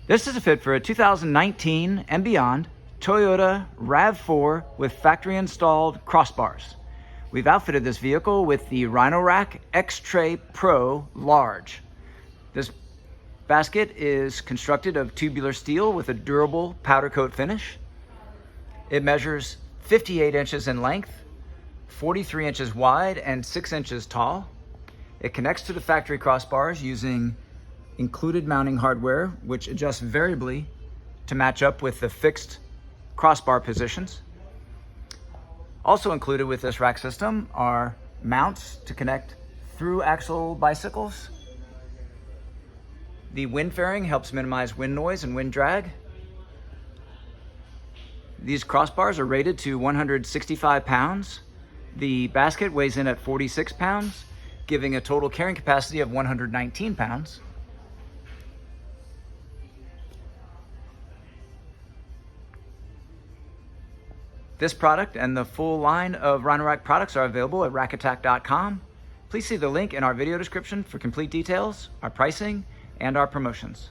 This is a fit for a 2019 and beyond Toyota RAV4 with factory installed crossbars. We've outfitted this vehicle with the Rhino-Rack XTray Pro Large. This basket is constructed of tubular steel with a durable powder coat finish. It measures 58 inches in length, 43 inches wide, and 6 inches tall. It connects to the factory crossbars using included mounting hardware, which adjusts variably to match up with the fixed crossbar positions. Also included with this rack system are mounts to connect through axle bicycles. The wind fairing helps minimize wind noise and wind drag. These crossbars are rated to 165 pounds. The basket weighs in at 46 pounds, giving a total carrying capacity of 119 pounds. This product and the full line of Rhino-Rack products are available at rackattack.com. Please see the link in our video description for complete details, our pricing, and our promotions.